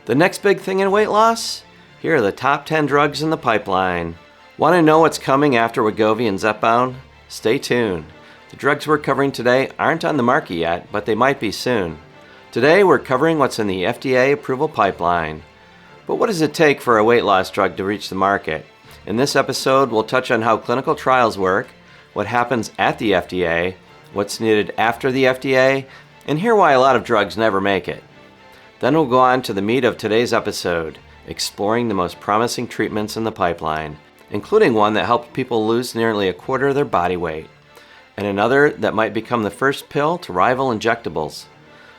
The next big thing in weight loss? Here are the top 10 drugs in the pipeline. Want to know what's coming after Wegovy and Zepbound? Stay tuned. The drugs we're covering today aren't on the market yet, but they might be soon. Today we're covering what's in the FDA approval pipeline. But what does it take for a weight loss drug to reach the market? In this episode, we'll touch on how clinical trials work, what happens at the FDA, what's needed after the FDA, and hear why a lot of drugs never make it. Then we'll go on to the meat of today's episode, exploring the most promising treatments in the pipeline, including one that helped people lose nearly a quarter of their body weight, and another that might become the first pill to rival injectables.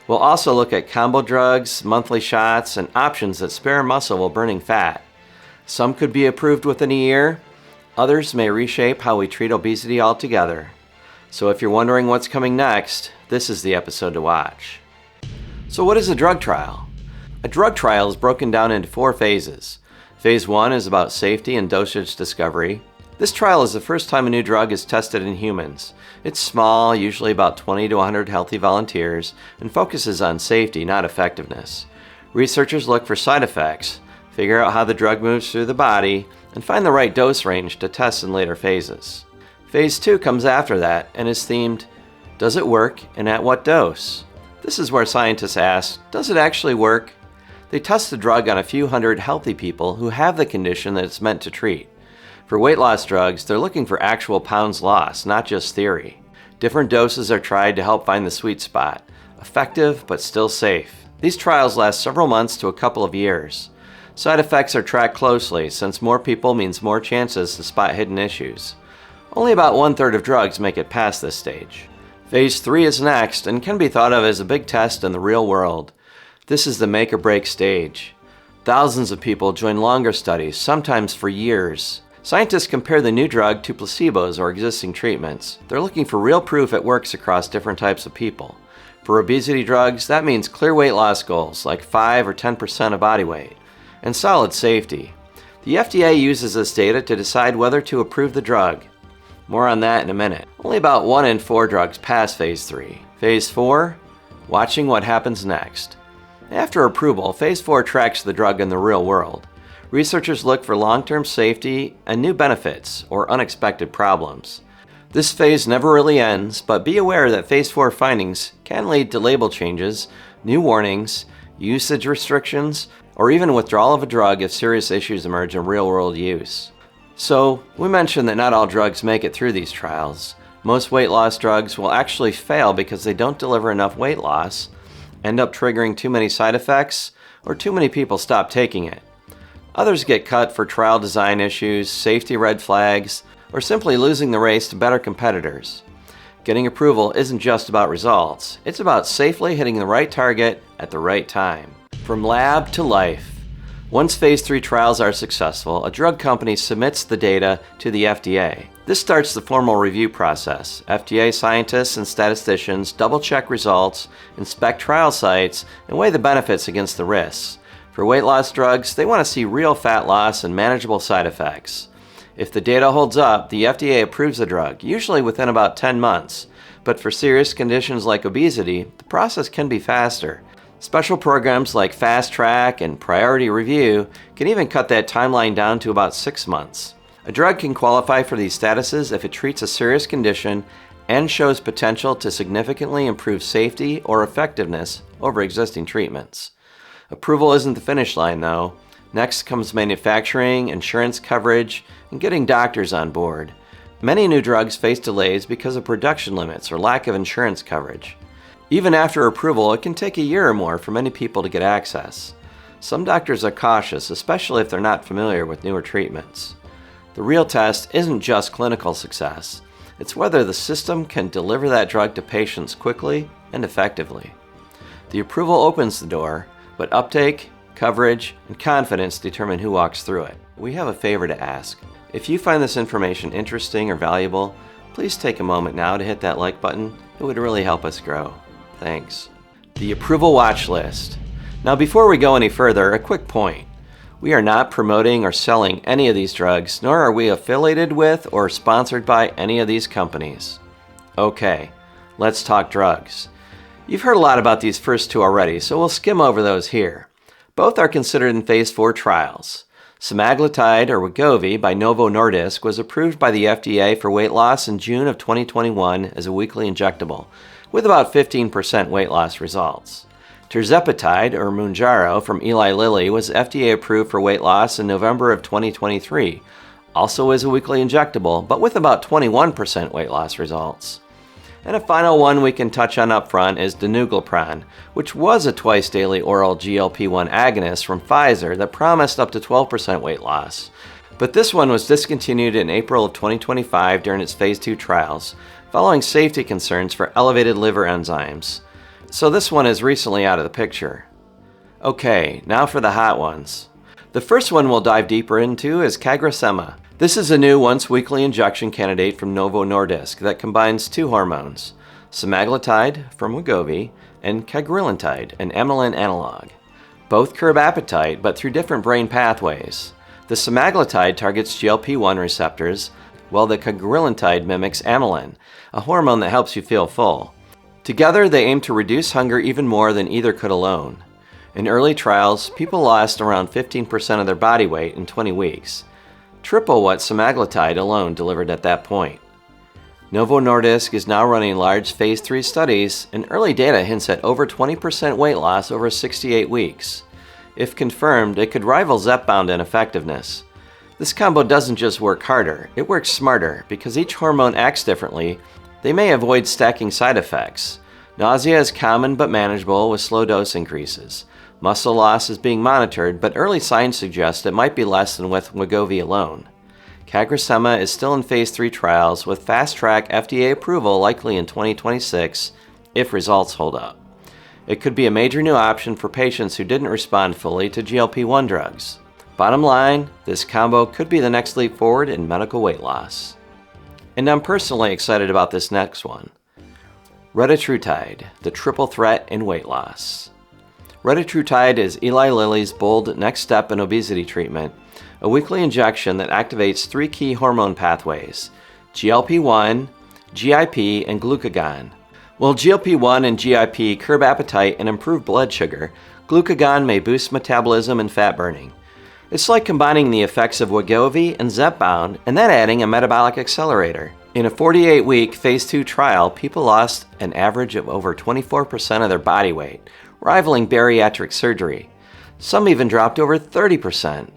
We'll also look at combo drugs, monthly shots, and options that spare muscle while burning fat. Some could be approved within a year, others may reshape how we treat obesity altogether. So if you're wondering what's coming next, this is the episode to watch. So what is a drug trial? A drug trial is broken down into 4 phases. Phase 1 is about safety and dosage discovery. This trial is the first time a new drug is tested in humans. It's small, usually about 20 to 100 healthy volunteers, and focuses on safety, not effectiveness. Researchers look for side effects, figure out how the drug moves through the body, and find the right dose range to test in later phases. Phase 2 comes after that and is themed, does it work and at what dose? This is where scientists ask, does it actually work? They test the drug on a few hundred healthy people who have the condition that it's meant to treat. For weight loss drugs, they're looking for actual pounds lost, not just theory. Different doses are tried to help find the sweet spot, effective but still safe. These trials last several months to a couple of years. Side effects are tracked closely, since more people means more chances to spot hidden issues. Only about 1/3 of drugs make it past this stage. Phase 3 is next and can be thought of as a big test in the real world. This is the make or break stage. Thousands of people join longer studies, sometimes for years. Scientists compare the new drug to placebos or existing treatments. They're looking for real proof it works across different types of people. For obesity drugs, that means clear weight loss goals, like 5 or 10% of body weight, and solid safety. The FDA uses this data to decide whether to approve the drug. More on that in a minute. Only about 1 in 4 drugs pass Phase 3. Phase 4, watching what happens next. After approval, Phase 4 tracks the drug in the real world. Researchers look for long-term safety and new benefits or unexpected problems. This phase never really ends, but be aware that Phase 4 findings can lead to label changes, new warnings, usage restrictions, or even withdrawal of a drug if serious issues emerge in real-world use. So, we mentioned that not all drugs make it through these trials. Most weight loss drugs will actually fail because they don't deliver enough weight loss, end up triggering too many side effects, or too many people stop taking it. Others get cut for trial design issues, safety red flags, or simply losing the race to better competitors. Getting approval isn't just about results, it's about safely hitting the right target at the right time. From lab to life. Once Phase 3 trials are successful, a drug company submits the data to the FDA. This starts the formal review process. FDA scientists and statisticians double-check results, inspect trial sites, and weigh the benefits against the risks. For weight loss drugs, they want to see real fat loss and manageable side effects. If the data holds up, the FDA approves the drug, usually within about 10 months. But for serious conditions like obesity, the process can be faster. Special programs like Fast Track and Priority Review can even cut that timeline down to about 6 months. A drug can qualify for these statuses if it treats a serious condition and shows potential to significantly improve safety or effectiveness over existing treatments. Approval isn't the finish line, though. Next comes manufacturing, insurance coverage, and getting doctors on board. Many new drugs face delays because of production limits or lack of insurance coverage. Even after approval, it can take a year or more for many people to get access. Some doctors are cautious, especially if they're not familiar with newer treatments. The real test isn't just clinical success. It's whether the system can deliver that drug to patients quickly and effectively. The approval opens the door, but uptake, coverage, and confidence determine who walks through it. We have a favor to ask. If you find this information interesting or valuable, please take a moment now to hit that like button. It would really help us grow. Thanks. The Approval Watchlist. Now before we go any further, a quick point. We are not promoting or selling any of these drugs, nor are we affiliated with or sponsored by any of these companies. Okay, let's talk drugs. You've heard a lot about these first 2 already, so we'll skim over those here. Both are considered in phase 4 trials. Semaglutide, or Wegovy, by Novo Nordisk was approved by the FDA for weight loss in June of 2021 as a weekly injectable, with about 15% weight loss results. Tirzepatide, or Mounjaro, from Eli Lilly was FDA approved for weight loss in November of 2023, also as a weekly injectable, but with about 21% weight loss results. And a final one we can touch on up front is Danuglipron, which was a twice-daily oral GLP-1 agonist from Pfizer that promised up to 12% weight loss. But this one was discontinued in April of 2025 during its phase 2 trials, following safety concerns for elevated liver enzymes. So this one is recently out of the picture. Okay, now for the hot ones. The first one we'll dive deeper into is Cagrisema. This is a new once-weekly injection candidate from Novo Nordisk that combines two hormones, semaglutide from Wegovy and Petrelintide, an amylin analog. Both curb appetite, but through different brain pathways. The semaglutide targets GLP-1 receptors, while the Petrelintide mimics amylin, a hormone that helps you feel full. Together, they aim to reduce hunger even more than either could alone. In early trials, people lost around 15% of their body weight in 20 weeks. Triple what semaglutide alone delivered at that point. Novo Nordisk is now running large phase 3 studies, and early data hints at over 20% weight loss over 68 weeks. If confirmed, it could rival Zepbound in effectiveness. This combo doesn't just work harder, it works smarter. Because each hormone acts differently, they may avoid stacking side effects. Nausea is common but manageable with slow dose increases. Muscle loss is being monitored, but early signs suggest it might be less than with Wegovy alone. Cagrisema is still in phase 3 trials with fast-track FDA approval likely in 2026 if results hold up. It could be a major new option for patients who didn't respond fully to GLP-1 drugs. Bottom line, this combo could be the next leap forward in medical weight loss. And I'm personally excited about this next one. Retatrutide, the triple threat in weight loss. Retatrutide is Eli Lilly's bold next step in obesity treatment, a weekly injection that activates 3 key hormone pathways, GLP-1, GIP, and glucagon. While GLP-1 and GIP curb appetite and improve blood sugar, glucagon may boost metabolism and fat burning. It's like combining the effects of Wegovy and Zepbound and then adding a metabolic accelerator. In a 48-week phase 2 trial, people lost an average of over 24% of their body weight, rivaling bariatric surgery. Some even dropped over 30%.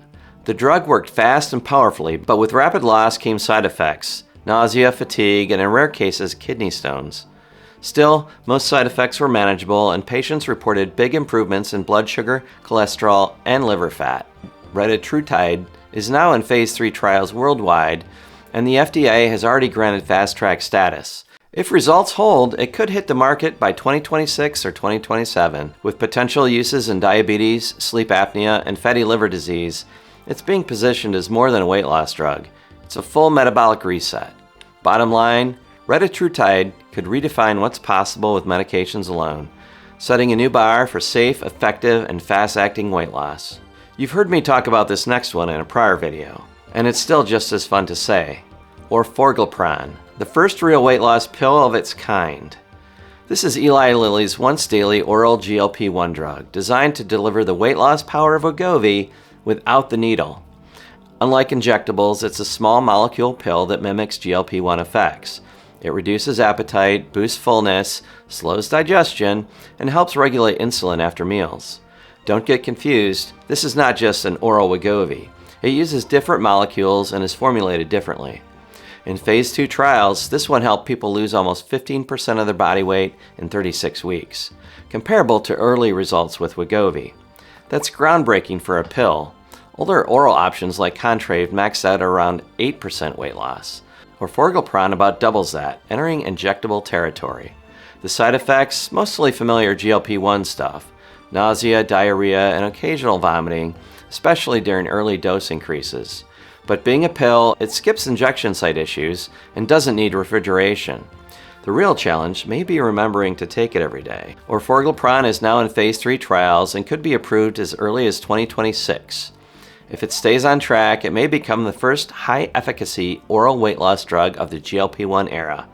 The drug worked fast and powerfully, but with rapid loss came side effects, nausea, fatigue, and in rare cases, kidney stones. Still, most side effects were manageable, and patients reported big improvements in blood sugar, cholesterol, and liver fat. Retatrutide is now in phase 3 trials worldwide, and the FDA has already granted fast-track status. If results hold, it could hit the market by 2026 or 2027. With potential uses in diabetes, sleep apnea, and fatty liver disease, it's being positioned as more than a weight loss drug. It's a full metabolic reset. Bottom line, Retatrutide could redefine what's possible with medications alone, setting a new bar for safe, effective, and fast-acting weight loss. You've heard me talk about this next one in a prior video, and it's still just as fun to say. Orforglipron, the first real weight loss pill of its kind. This is Eli Lilly's once-daily oral GLP-1 drug, designed to deliver the weight loss power of Wegovy without the needle. Unlike injectables, it's a small molecule pill that mimics GLP-1 effects. It reduces appetite, boosts fullness, slows digestion, and helps regulate insulin after meals. Don't get confused, this is not just an oral Wegovy. It uses different molecules and is formulated differently. In phase 2 trials, this one helped people lose almost 15% of their body weight in 36 weeks, comparable to early results with Wegovy. That's groundbreaking for a pill. Older oral options like Contrave maxed out around 8% weight loss. Orforglipron about doubles that, entering injectable territory. The side effects, mostly familiar GLP-1 stuff, nausea, diarrhea, and occasional vomiting, especially during early dose increases. But being a pill, it skips injection site issues and doesn't need refrigeration. The real challenge may be remembering to take it every day. Orforglipron is now in phase 3 trials and could be approved as early as 2026. If it stays on track, it may become the first high-efficacy oral weight loss drug of the GLP-1 era.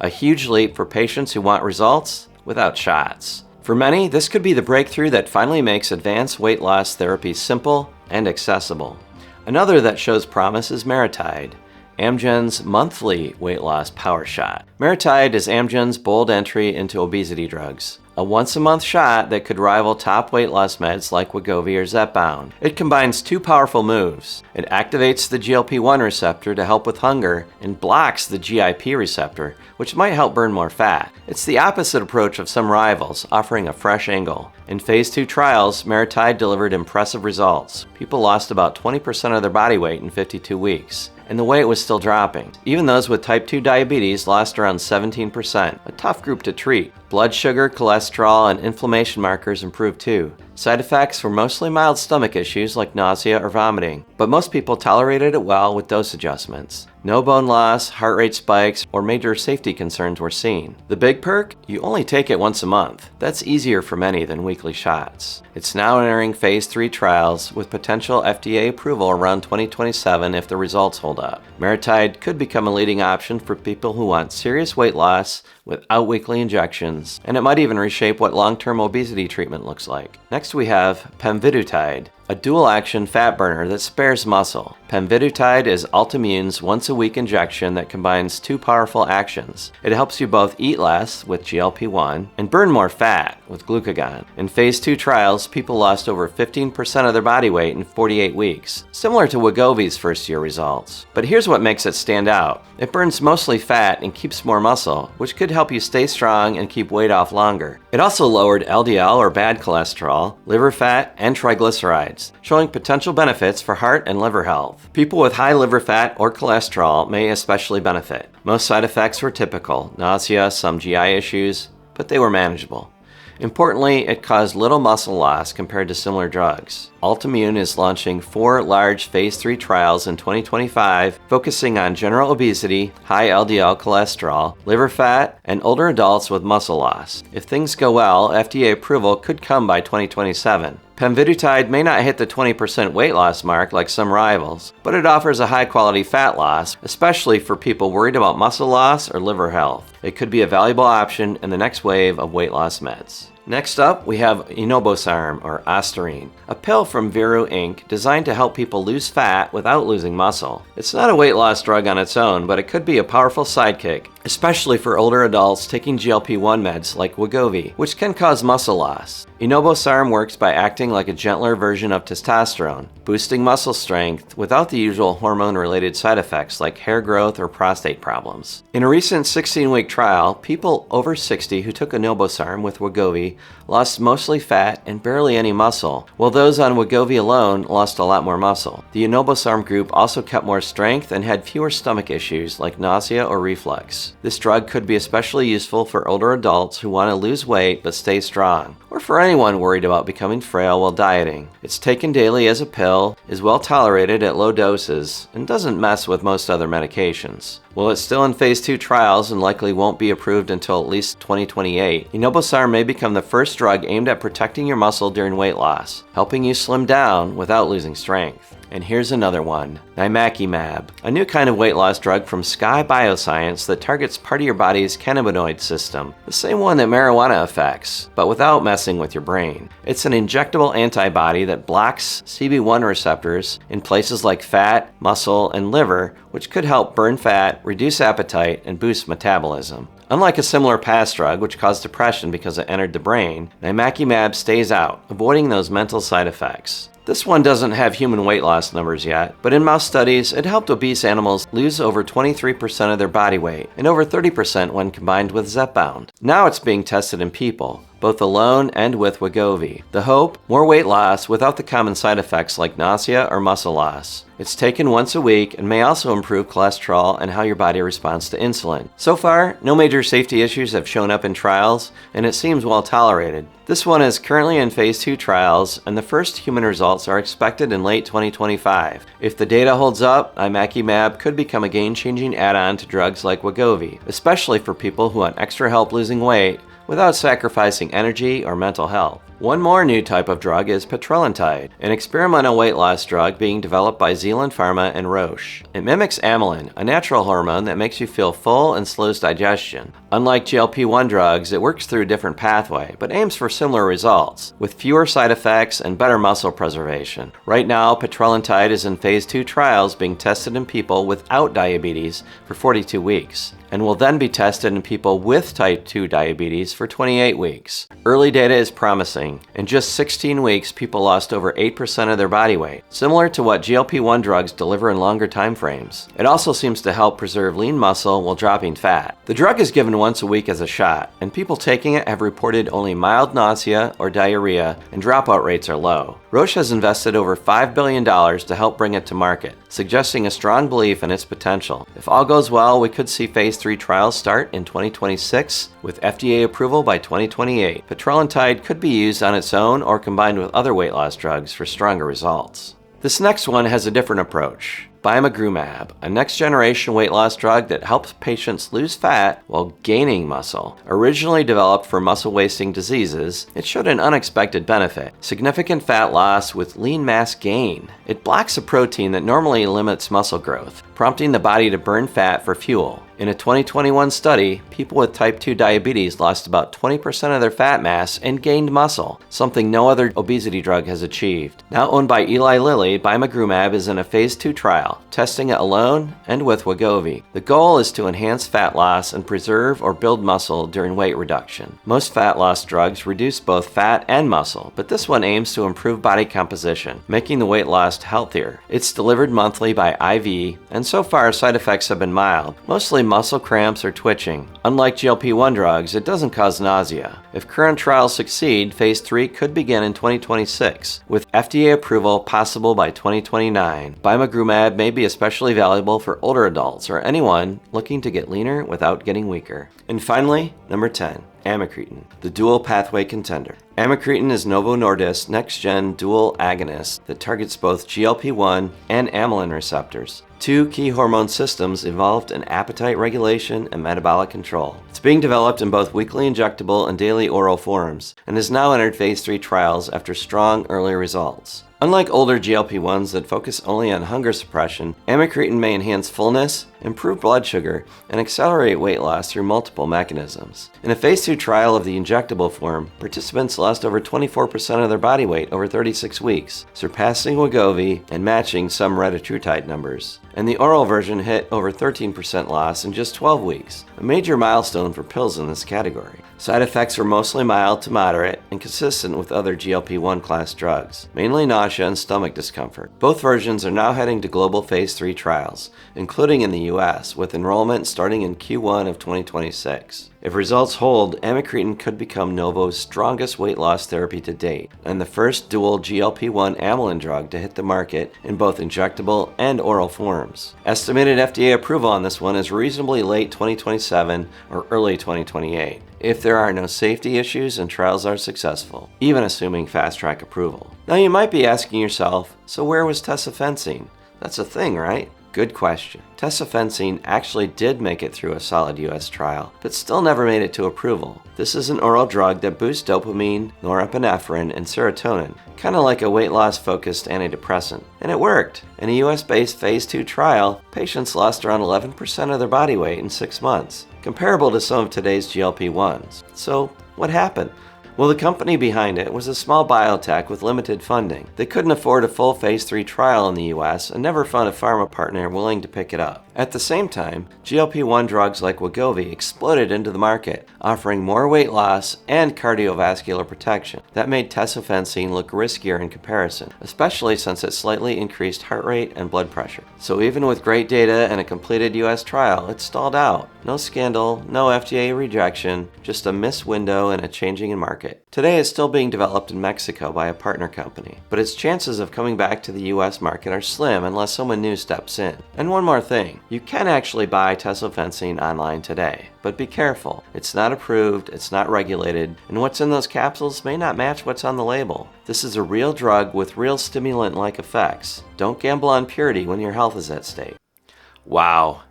A huge leap for patients who want results without shots. For many, this could be the breakthrough that finally makes advanced weight loss therapy simple and accessible. Another that shows promise is Maritide, Amgen's monthly weight loss power shot. Maritide is Amgen's bold entry into obesity drugs, a once-a-month shot that could rival top weight loss meds like Wegovy or Zepbound. It combines two powerful moves. It activates the GLP-1 receptor to help with hunger and blocks the GIP receptor, which might help burn more fat. It's the opposite approach of some rivals, offering a fresh angle. In phase 2 trials, Maritide delivered impressive results. People lost about 20% of their body weight in 52 weeks. And the weight was still dropping. Even those with type 2 diabetes lost around 17%, a tough group to treat. Blood sugar, cholesterol, and inflammation markers improved too. Side effects were mostly mild stomach issues like nausea or vomiting, but most people tolerated it well with dose adjustments. No bone loss, heart rate spikes, or major safety concerns were seen. The big perk? You only take it once a month. That's easier for many than weekly shots. It's now entering phase 3 trials with potential FDA approval around 2027 if the results hold up. Maritide could become a leading option for people who want serious weight loss without weekly injections, and it might even reshape what long-term obesity treatment looks like. Next we have Pemvidutide, a dual-action fat burner that spares muscle. Pemvidutide is Altimmune's once-a-week injection that combines two powerful actions. It helps you both eat less with GLP-1 and burn more fat with glucagon. In phase 2 trials, people lost over 15% of their body weight in 48 weeks, similar to Wegovy's first-year results. But here's what makes it stand out. It burns mostly fat and keeps more muscle, which could help you stay strong and keep weight off longer. It also lowered LDL or bad cholesterol, liver fat, and triglycerides, showing potential benefits for heart and liver health. People with high liver fat or cholesterol may especially benefit. Most side effects were typical: nausea, some GI issues, but they were manageable. Importantly, it caused little muscle loss compared to similar drugs. Altimmune is launching 4 large phase 3 trials in 2025, focusing on general obesity, high LDL cholesterol, liver fat, and older adults with muscle loss. If things go well, FDA approval could come by 2027. Pemvidutide may not hit the 20% weight loss mark like some rivals, but it offers a high-quality fat loss, especially for people worried about muscle loss or liver health. It could be a valuable option in the next wave of weight loss meds. Next up, we have Enobosarm, or Ostarine, a pill from Veru Inc. designed to help people lose fat without losing muscle. It's not a weight loss drug on its own, but it could be a powerful sidekick, especially for older adults taking GLP-1 meds like Wegovy, which can cause muscle loss. Enobosarm works by acting like a gentler version of testosterone, boosting muscle strength without the usual hormone-related side effects like hair growth or prostate problems. In a recent 16-week trial, people over 60 who took Enobosarm with Wegovy lost mostly fat and barely any muscle, while those on Wegovy alone lost a lot more muscle. The Enobosarm group also kept more strength and had fewer stomach issues like nausea or reflux. This drug could be especially useful for older adults who want to lose weight but stay strong, or for anyone worried about becoming frail while dieting. It's taken daily as a pill, is well tolerated at low doses, and doesn't mess with most other medications. While it's still in phase 2 trials and likely won't be approved until at least 2028, Enobosarm may become the first drug aimed at protecting your muscle during weight loss, helping you slim down without losing strength. And here's another one, Nimacimab, a new kind of weight loss drug from Sky Bioscience that targets part of your body's cannabinoid system, the same one that marijuana affects, but without messing with your brain. It's an injectable antibody that blocks CB1 receptors in places like fat, muscle, and liver, which could help burn fat, reduce appetite, and boost metabolism. Unlike a similar past drug, which caused depression because it entered the brain, Nimacimab stays out, avoiding those mental side effects. This one doesn't have human weight loss numbers yet, but in mouse studies, it helped obese animals lose over 23% of their body weight and over 30% when combined with Zepbound. Now it's being tested in people, both alone and with Wegovy. The hope? More weight loss without the common side effects like nausea or muscle loss. It's taken once a week and may also improve cholesterol and how your body responds to insulin. So far, no major safety issues have shown up in trials, and it seems well tolerated. This one is currently in phase 2 trials, and the first human results are expected in late 2025. If the data holds up, Nimacimab could become a game-changing add-on to drugs like Wegovy, especially for people who want extra help losing weight without sacrificing energy or mental health. One more new type of drug is Petrelintide, an experimental weight loss drug being developed by Zealand Pharma and Roche. It mimics amylin, a natural hormone that makes you feel full and slows digestion. Unlike GLP-1 drugs, it works through a different pathway, but aims for similar results, with fewer side effects and better muscle preservation. Right now, Petrelintide is in phase 2 trials being tested in people without diabetes for 42 weeks, and will then be tested in people with type 2 diabetes for 28 weeks. Early data is promising. In just 16 weeks, people lost over 8% of their body weight, similar to what GLP-1 drugs deliver in longer time frames. It also seems to help preserve lean muscle while dropping fat. The drug is given once a week as a shot, and people taking it have reported only mild nausea or diarrhea, and dropout rates are low. Roche has invested over $5 billion to help bring it to market, suggesting a strong belief in its potential. If all goes well, we could see phase 3 trials start in 2026, with FDA approval by 2028. Petrelintide could be used on its own or combined with other weight loss drugs for stronger results. This next one has a different approach. Bimagrumab, a next-generation weight loss drug that helps patients lose fat while gaining muscle. Originally developed for muscle-wasting diseases, it showed an unexpected benefit: significant fat loss with lean mass gain. It blocks a protein that normally limits muscle growth, prompting the body to burn fat for fuel. In a 2021 study, people with type 2 diabetes lost about 20% of their fat mass and gained muscle, something no other obesity drug has achieved. Now owned by Eli Lilly, Bimagrumab is in a phase 2 trial, testing it alone and with Wegovy. The goal is to enhance fat loss and preserve or build muscle during weight reduction. Most fat loss drugs reduce both fat and muscle, but this one aims to improve body composition, making the weight loss healthier. It's delivered monthly by IV, and so far side effects have been mild, mostly muscle cramps or twitching. Unlike GLP-1 drugs, it doesn't cause nausea. If current trials succeed, phase 3 could begin in 2026, with FDA approval possible by 2029. Bimagrumab may be especially valuable for older adults or anyone looking to get leaner without getting weaker. And finally, number 10. Amycretin, the dual pathway contender. Amycretin is Novo Nordisk's next-gen dual agonist that targets both GLP-1 and amylin receptors, two key hormone systems involved in appetite regulation and metabolic control. It's being developed in both weekly injectable and daily oral forms, and has now entered phase 3 trials after strong early results. Unlike older GLP-1s that focus only on hunger suppression, amycretin may enhance fullness, improve blood sugar, and accelerate weight loss through multiple mechanisms. In a phase 2 trial of the injectable form, participants lost over 24% of their body weight over 36 weeks, surpassing Wegovy and matching some Retatrutide numbers. And the oral version hit over 13% loss in just 12 weeks, a major milestone for pills in this category. Side effects were mostly mild to moderate and consistent with other GLP-1 class drugs, mainly nausea and stomach discomfort. Both versions are now heading to global phase 3 trials, including in the US, with enrollment starting in Q1 of 2026. If results hold, amycretin could become Novo's strongest weight loss therapy to date, and the first dual GLP-1 amylin drug to hit the market in both injectable and oral forms. Estimated FDA approval on this one is reasonably late 2027 or early 2028, if there are no safety issues and trials are successful, even assuming fast-track approval. Now you might be asking yourself, so where was Tesofensine? That's a thing, right? Good question. Tesofensine actually did make it through a solid US trial, but still never made it to approval. This is an oral drug that boosts dopamine, norepinephrine, and serotonin, kind of like a weight loss focused antidepressant. And it worked. In a US based phase 2 trial, patients lost around 11% of their body weight in 6 months, comparable to some of today's GLP-1s. So, what happened? Well, the company behind it was a small biotech with limited funding. They couldn't afford a full phase 3 trial in the US and never found a pharma partner willing to pick it up. At the same time, GLP-1 drugs like Wegovy exploded into the market, offering more weight loss and cardiovascular protection. That made Tesofensine look riskier in comparison, especially since it slightly increased heart rate and blood pressure. So even with great data and a completed US trial, it stalled out. No scandal, no FDA rejection, just a missed window in a changing market. Today it's still being developed in Mexico by a partner company, but its chances of coming back to the US market are slim unless someone new steps in. And one more thing, you can actually buy Tesofensine online today, but be careful. It's not approved, it's not regulated, and what's in those capsules may not match what's on the label. This is a real drug with real stimulant-like effects. Don't gamble on purity when your health is at stake. Wow.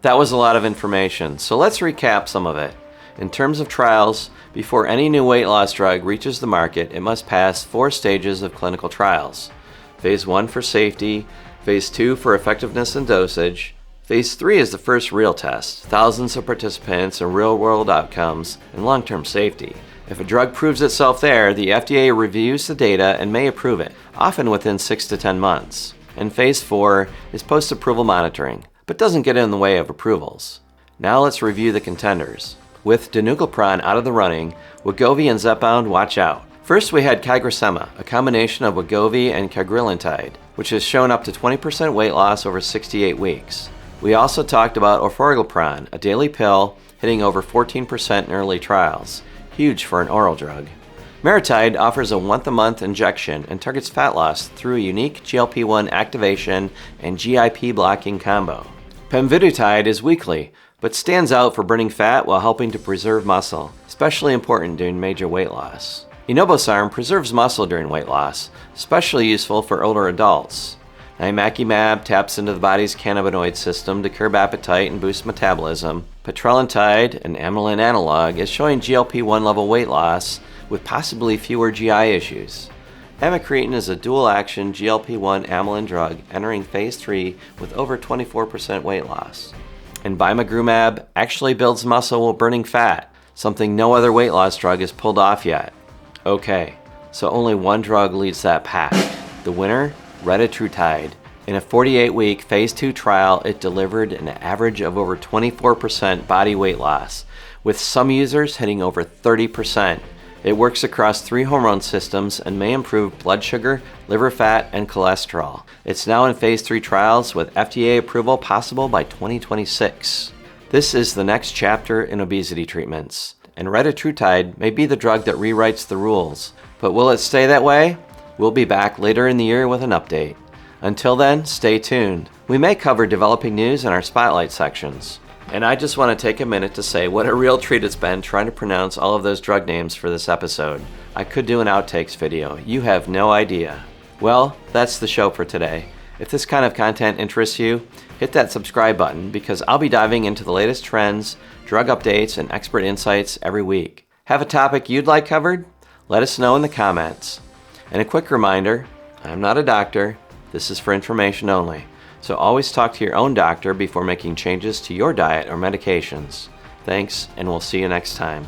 That was a lot of information, so let's recap some of it. In terms of trials, before any new weight loss drug reaches the market, it must pass 4 stages of clinical trials. Phase 1 for safety, Phase 2 for effectiveness and dosage. Phase 3 is the first real test, thousands of participants and real-world outcomes and long-term safety. If a drug proves itself there, the FDA reviews the data and may approve it, often within 6 to 10 months. And Phase 4 is post-approval monitoring, but doesn't get in the way of approvals. Now let's review the contenders. With Danuglipron out of the running, Wegovy and Zepbound watch out. First we had Cagrisema, a combination of Wegovy and Petrelintide, which has shown up to 20% weight loss over 68 weeks. We also talked about Orforglipron, a daily pill hitting over 14% in early trials. Huge for an oral drug. Maritide offers a once-a-month injection and targets fat loss through a unique GLP-1 activation and GIP blocking combo. Pemvidutide is weekly, but stands out for burning fat while helping to preserve muscle, especially important during major weight loss. Enobosarm preserves muscle during weight loss, especially useful for older adults. Nimacimab taps into the body's cannabinoid system to curb appetite and boost metabolism. Petrelintide, an amylin analog, is showing GLP-1 level weight loss with possibly fewer GI issues. Amycretin is a dual-action GLP-1 amylin drug entering Phase 3 with over 24% weight loss. And Bimagrumab actually builds muscle while burning fat, something no other weight loss drug has pulled off yet. Okay, so only one drug leads that pack. The winner? Retatrutide. In a 48-week Phase 2 trial, it delivered an average of over 24% body weight loss, with some users hitting over 30%. It works across 3 hormone systems and may improve blood sugar, liver fat, and cholesterol. It's now in Phase 3 trials with FDA approval possible by 2026. This is the next chapter in obesity treatments, and Retatrutide may be the drug that rewrites the rules. But will it stay that way? We'll be back later in the year with an update. Until then, stay tuned. We may cover developing news in our spotlight sections. And I just want to take a minute to say what a real treat it's been trying to pronounce all of those drug names for this episode. I could do an outtakes video. You have no idea. Well, that's the show for today. If this kind of content interests you, hit that subscribe button because I'll be diving into the latest trends, drug updates, and expert insights every week. Have a topic you'd like covered? Let us know in the comments. And a quick reminder, I'm not a doctor. This is for information only. So always talk to your own doctor before making changes to your diet or medications. Thanks, and we'll see you next time.